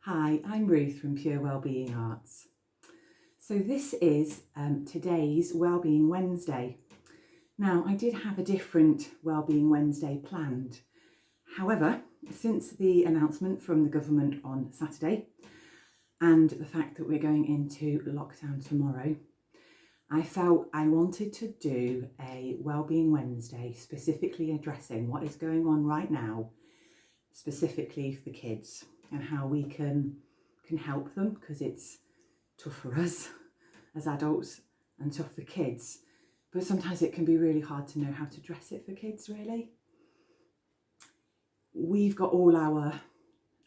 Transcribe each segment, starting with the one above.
Hi, I'm Ruth from Pure Wellbeing Arts. So this is today's Wellbeing Wednesday. Now, I did have a different Wellbeing Wednesday planned. However, since the announcement from the government on Saturday and the fact that we're going into lockdown tomorrow, I felt I wanted to do a Wellbeing Wednesday specifically addressing what is going on right now, specifically for kids, and how we can help them, because it's tough for us as adults and tough for kids. But sometimes it can be really hard to know how to address it for kids, really. We've got all our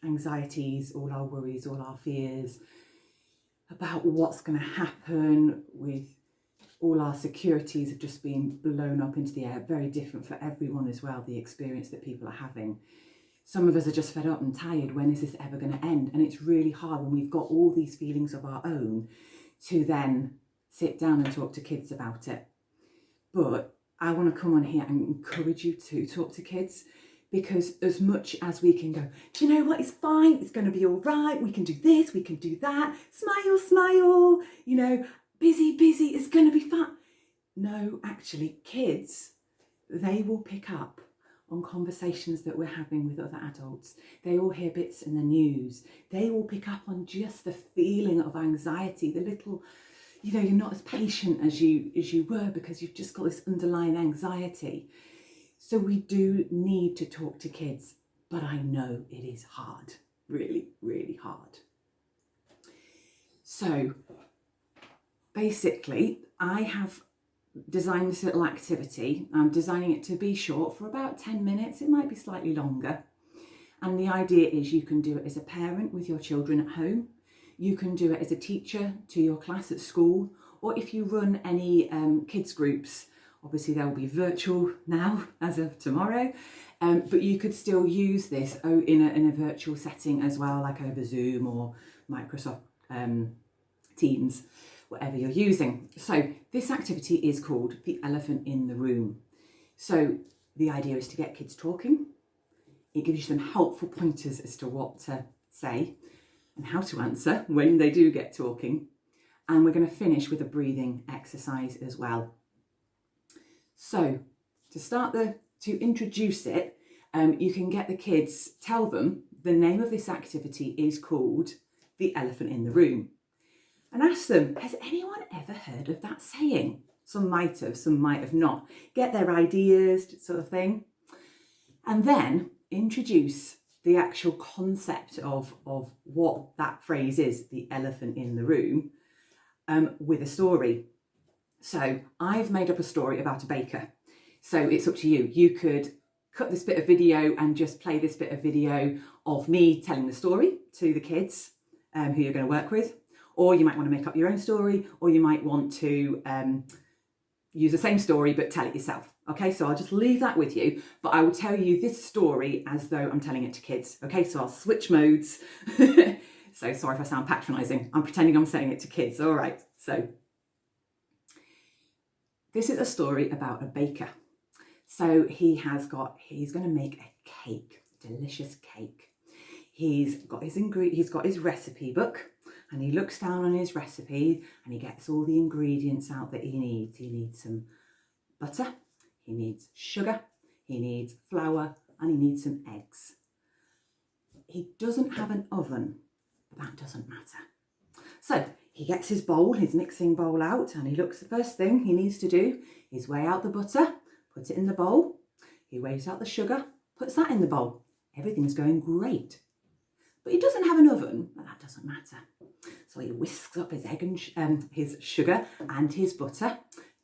anxieties, all our worries, all our fears about what's going to happen. With all our securities have just been blown up into the air. Very different for everyone as well, the experience that people are having. Some of us are just fed up and tired. When is this ever going to end? And it's really hard when we've got all these feelings of our own to then sit down and talk to kids about it. But I want to come on here and encourage you to talk to kids, because as much as we can go, do you know what, it's fine, it's going to be all right, we can do this, we can do that, smile, smile, busy, it's going to be fun. No, actually, kids, they will pick up on conversations that we're having with other adults. They will hear bits in the news. They will pick up on just the feeling of anxiety, the little, you're not as patient as you were because you've just got this underlying anxiety. So we do need to talk to kids, but I know it is hard, really, really hard. So basically, I have designed this little activity. I'm designing it to be short, for about 10 minutes. It might be slightly longer. And the idea is you can do it as a parent with your children at home. You can do it as a teacher to your class at school, or if you run any kids groups. Obviously they'll be virtual now as of tomorrow, but you could still use this in a virtual setting as well, like over Zoom or Microsoft Teams, whatever you're using. So this activity is called the elephant in the room. So the idea is to get kids talking. It gives you some helpful pointers as to what to say and how to answer when they do get talking. And we're going to finish with a breathing exercise as well. So to introduce it, you can get the kids, tell them the name of this activity is called the elephant in the room. And ask them, has anyone ever heard of that saying? Some might have, some might have not. Get their ideas, sort of thing. And then introduce the actual concept of what that phrase is, the elephant in the room, with a story. So I've made up a story about a baker. So it's up to you. You could cut this bit of video and just play this bit of video of me telling the story to the kids who you're going to work with. Or you might want to make up your own story, or you might want to use the same story but tell it yourself. Okay, so I'll just leave that with you, but I will tell you this story as though I'm telling it to kids. Okay, so I'll switch modes. So sorry if I sound patronising. I'm pretending I'm saying it to kids. All right, so this is a story about a baker. So he's going to make a cake, delicious cake. He's got his recipe book. And he looks down on his recipe and he gets all the ingredients out that he needs. He needs some butter, he needs sugar, he needs flour, and he needs some eggs. He doesn't have an oven, but that doesn't matter. So he gets his bowl, his mixing bowl out, and the first thing he needs to do is weigh out the butter, put it in the bowl. He weighs out the sugar, puts that in the bowl. Everything's going great. But he doesn't have an oven, but that doesn't matter. So he whisks up his egg and his sugar and his butter.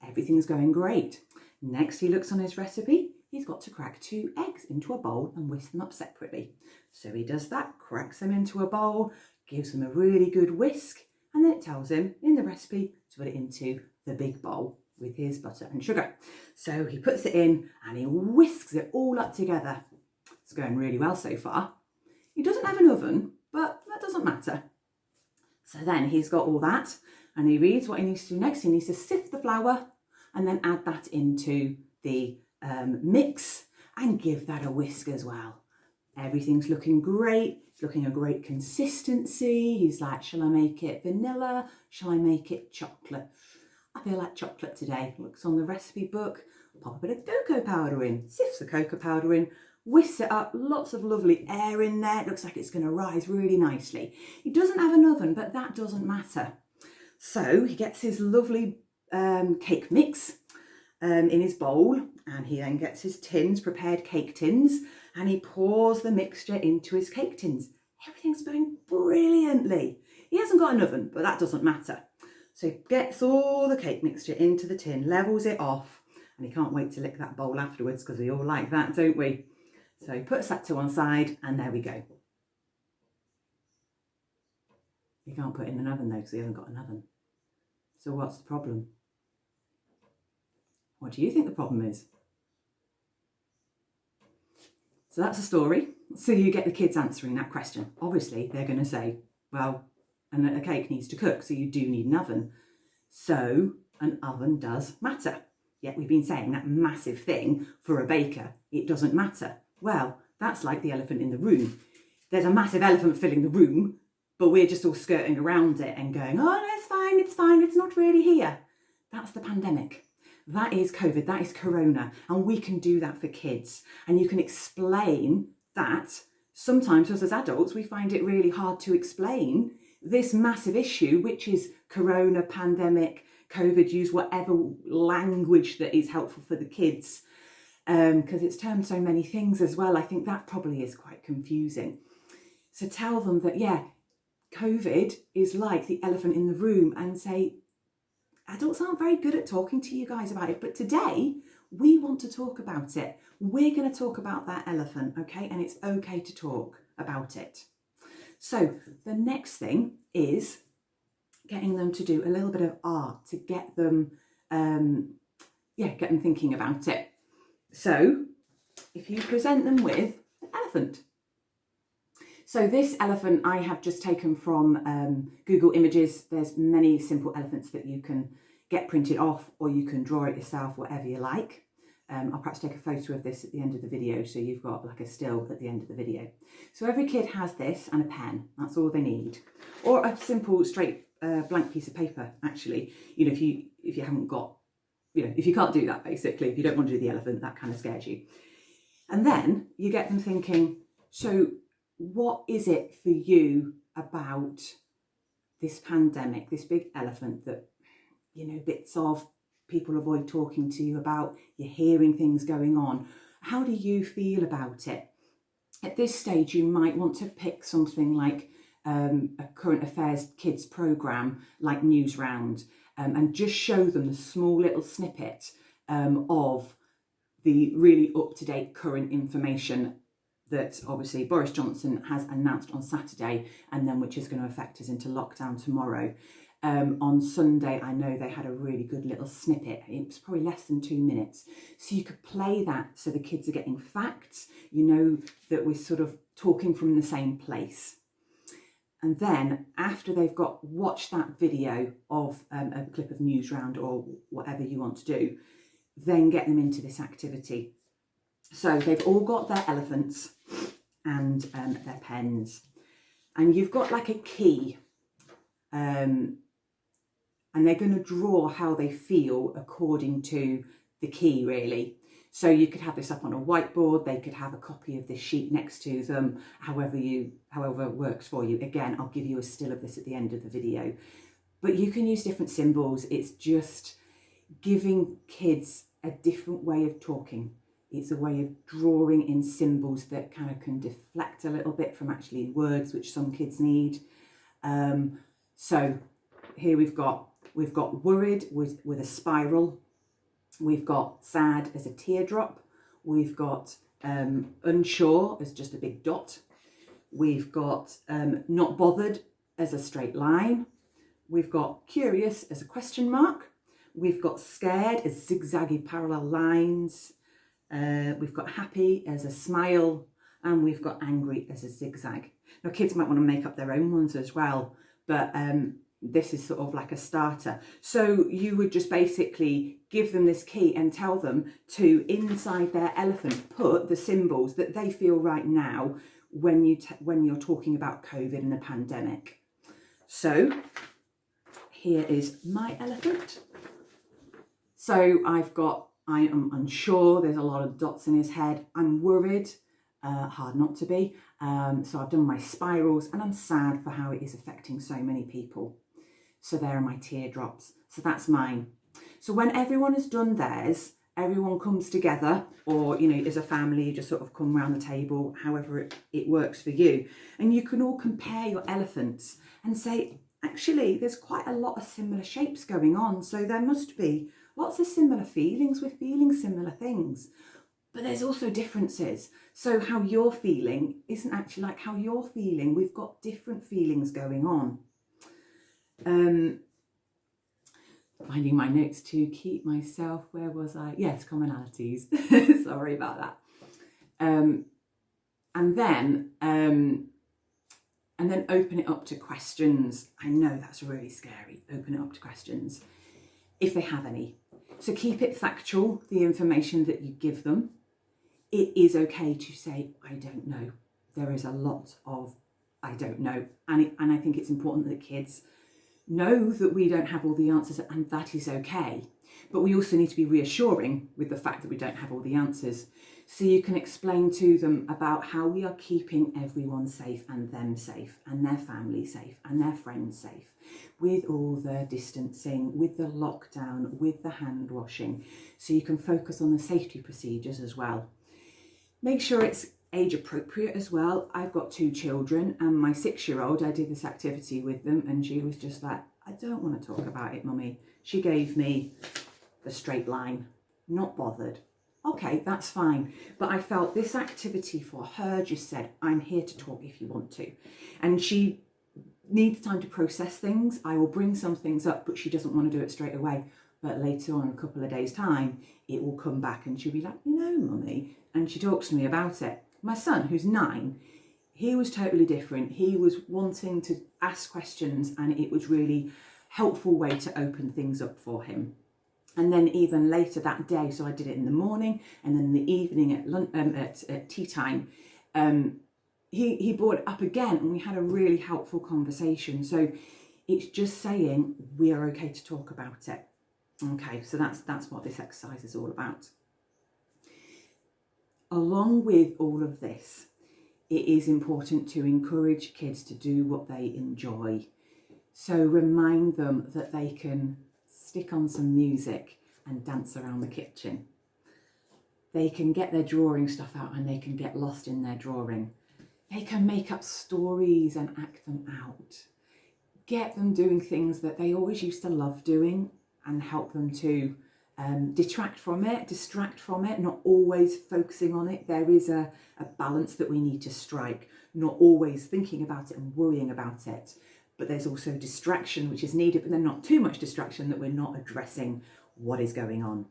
Everything's going great. Next, he looks on his recipe. He's got to crack 2 eggs into a bowl and whisk them up separately. So he does that, cracks them into a bowl, gives them a really good whisk, and then it tells him in the recipe to put it into the big bowl with his butter and sugar. So he puts it in and he whisks it all up together. It's going really well so far. He doesn't have an oven, but that doesn't matter. So then he's got all that and he reads what he needs to do next. He needs to sift the flour and then add that into the mix and give that a whisk as well. Everything's looking great. It's looking a great consistency. He's like, shall I make it vanilla? Shall I make it chocolate? I feel like chocolate today. Looks on the recipe book. Pop a bit of cocoa powder in, sifts the cocoa powder in, whisks it up, lots of lovely air in there. It looks like it's going to rise really nicely. He doesn't have an oven, but that doesn't matter. So he gets his lovely cake mix in his bowl, and he then gets his tins, prepared cake tins, and he pours the mixture into his cake tins. Everything's going brilliantly. He hasn't got an oven, but that doesn't matter. So he gets all the cake mixture into the tin, levels it off, and he can't wait to lick that bowl afterwards because we all like that, don't we? So he puts that to one side, and there we go. He can't put it in an oven though because he hasn't got an oven. So what's the problem? What do you think the problem is? So that's a story. So you get the kids answering that question. Obviously, they're going to say, well, and a cake needs to cook, so you do need an oven. So an oven does matter. Yet we've been saying that massive thing for a baker, it doesn't matter. Well, that's like the elephant in the room. There's a massive elephant filling the room, but we're just all skirting around it and going, oh, no, it's fine, it's not really here. That's the pandemic. That is COVID, that is Corona, and we can do that for kids. And you can explain that. Sometimes us as adults, we find it really hard to explain this massive issue, which is Corona, pandemic, COVID, use whatever language that is helpful for the kids, because it's termed so many things as well. I think that probably is quite confusing. So tell them that, yeah, COVID is like the elephant in the room, and say, adults aren't very good at talking to you guys about it, but today we want to talk about it. We're going to talk about that elephant, okay? And it's okay to talk about it. So the next thing is getting them to do a little bit of art to get them, get them thinking about it. So if you present them with an elephant. So this elephant I have just taken from Google Images. There's many simple elephants that you can get printed off, or you can draw it yourself, whatever you like. I'll perhaps take a photo of this at the end of the video, so you've got like a still at the end of the video. So every kid has this and a pen. That's all they need, or a simple straight blank piece of paper. Actually, you know, if you haven't got, you know, if you can't do that, basically, if you don't want to do the elephant, that kind of scares you. And then you get them thinking, so what is it for you about this pandemic, this big elephant that, you know, bits of people avoid talking to you about, you're hearing things going on. How do you feel about it? At this stage, you might want to pick something like a current affairs kids programme like News Round, and just show them the small little snippet of the really up-to-date current information that obviously Boris Johnson has announced on Saturday, and then which is going to affect us into lockdown tomorrow. On Sunday, I know they had a really good little snippet. It was probably less than 2 minutes. So you could play that so the kids are getting facts, you know, that we're sort of talking from the same place. And then after they've watched that video of a clip of News Round or whatever you want to do, then get them into this activity. So they've all got their elephants and their pens, and you've got like a key, and they're going to draw how they feel according to the key, really. So you could have this up on a whiteboard, they could have a copy of this sheet next to them, however works for you. Again, I'll give you a still of this at the end of the video. But you can use different symbols. It's just giving kids a different way of talking. It's a way of drawing in symbols that kind of can deflect a little bit from actually words, which some kids need. So here we've got worried with a spiral. We've got sad as a teardrop. We've got unsure as just a big dot. We've got not bothered as a straight line. We've got curious as a question mark. We've got scared as zigzaggy parallel lines. We've got happy as a smile, and we've got angry as a zigzag. Now kids might want to make up their own ones as well, but this is sort of like a starter. So you would just basically give them this key and tell them to, inside their elephant, put the symbols that they feel right now when you're talking about COVID and the pandemic. So here is my elephant. So I am unsure, there's a lot of dots in his head. I'm worried, hard not to be. So I've done my spirals and I'm sad for how it is affecting so many people. So there are my teardrops. So that's mine. So when everyone has done theirs, everyone comes together, or, you know, as a family, you just sort of come around the table, however it works for you. And you can all compare your elephants and say, actually, there's quite a lot of similar shapes going on. So there must be lots of similar feelings. We're feeling similar things. But there's also differences. So how you're feeling isn't actually like how you're feeling. We've got different feelings going on. Finding my notes to keep myself, where was I? Yes, commonalities. Sorry about that. And then open it up to questions. I know that's really scary. Open it up to questions, if they have any. So keep it factual, the information that you give them. It is okay to say, I don't know. There is a lot of I don't know. And I think it's important that kids know that we don't have all the answers, and that is okay. But we also need to be reassuring with the fact that we don't have all the answers. So you can explain to them about how we are keeping everyone safe, and them safe, and their family safe, and their friends safe, with all the distancing, with the lockdown, with the hand washing. So you can focus on the safety procedures as well. Make sure it's age appropriate as well. I've got 2 children, and my 6-year-old, I did this activity with them, and she was just like, I don't want to talk about it, mummy. She gave me the straight line, not bothered. Okay, that's fine. But I felt this activity for her just said, I'm here to talk if you want to. And she needs time to process things. I will bring some things up, but she doesn't want to do it straight away. But later on, in a couple of days' time, it will come back and she'll be like, you know, mummy. And she talks to me about it. My son, who's 9, he was totally different. He was wanting to ask questions, and it was really helpful way to open things up for him. And then even later that day, so I did it in the morning, and then in the evening at tea time, he brought it up again, and we had a really helpful conversation. So it's just saying we are okay to talk about it. Okay, so that's what this exercise is all about. Along with all of this, it is important to encourage kids to do what they enjoy. So remind them that they can stick on some music and dance around the kitchen. They can get their drawing stuff out and they can get lost in their drawing. They can make up stories and act them out. Get them doing things that they always used to love doing, and help them to distract from it, not always focusing on it. There is a balance that we need to strike, not always thinking about it and worrying about it. But there's also distraction, which is needed, but then not too much distraction that we're not addressing what is going on.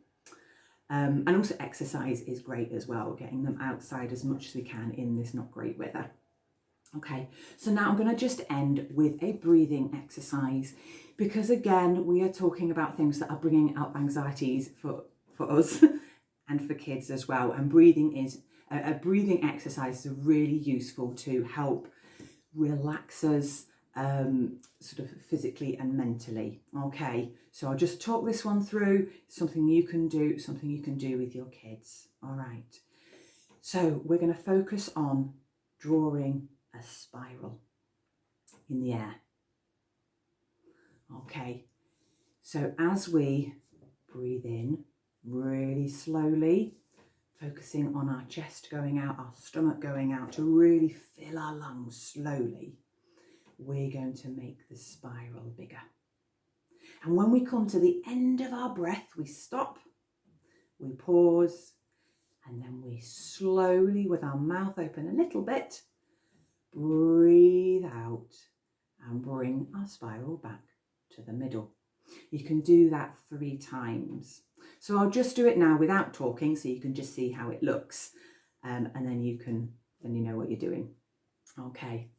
And also exercise is great as well, getting them outside as much as we can in this not great weather. Okay, so now I'm going to just end with a breathing exercise, because again, we are talking about things that are bringing up anxieties for us and for kids as well. And breathing is a breathing exercise is really useful to help relax us sort of physically and mentally. Okay, so I'll just talk this one through. Something you can do with your kids. All right, so we're going to focus on drawing a spiral in the air. Okay, so as we breathe in really slowly, focusing on our chest going out, our stomach going out, to really fill our lungs slowly, we're going to make the spiral bigger. And when we come to the end of our breath, we stop, we pause, and then we slowly, with our mouth open a little bit, breathe out and bring our spiral back to the middle. You can do that 3 times. So I'll just do it now without talking, so you can just see how it looks, and then you know what you're doing. Okay.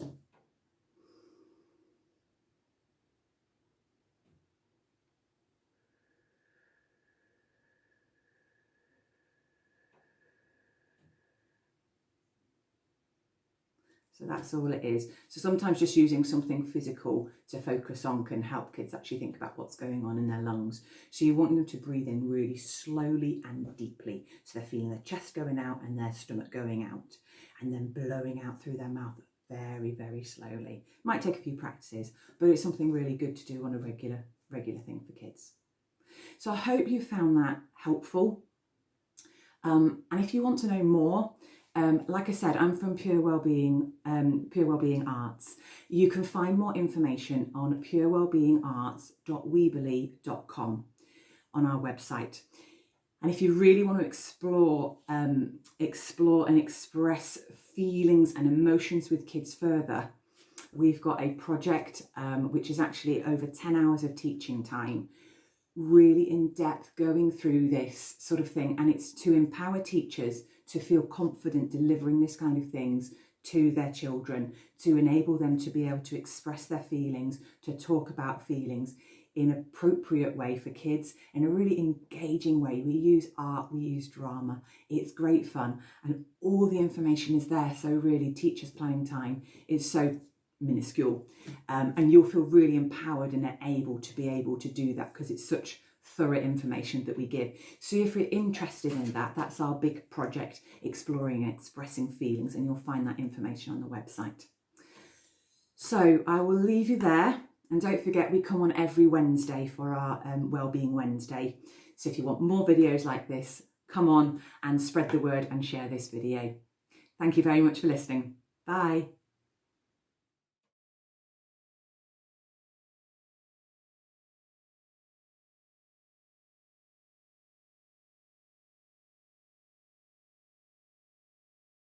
So that's all it is. So sometimes just using something physical to focus on can help kids actually think about what's going on in their lungs. So you want them to breathe in really slowly and deeply. So they're feeling their chest going out and their stomach going out, and then blowing out through their mouth very, very slowly. Might take a few practices, but it's something really good to do on a regular thing for kids. So I hope you found that helpful. And if you want to know more, like I said, I'm from Pure Wellbeing Arts. You can find more information on purewellbeingarts.weebly.com on our website. And if you really want to explore and express feelings and emotions with kids further, we've got a project which is actually over 10 hours of teaching time, really in depth, going through this sort of thing. And it's to empower teachers to feel confident delivering this kind of things to their children, to enable them to be able to express their feelings, to talk about feelings in an appropriate way for kids, in a really engaging way. We use art, we use drama. It's great fun, and all the information is there. So really, teachers' planning time is so minuscule, and you'll feel really empowered and able to do that because it's such thorough information that we give. So if you're interested in that, that's our big project, exploring and expressing feelings, and you'll find that information on the website. So I will leave you there, and don't forget we come on every Wednesday for our Wellbeing Wednesday. So if you want more videos like this, come on and spread the word and share this video. Thank you very much for listening. Bye.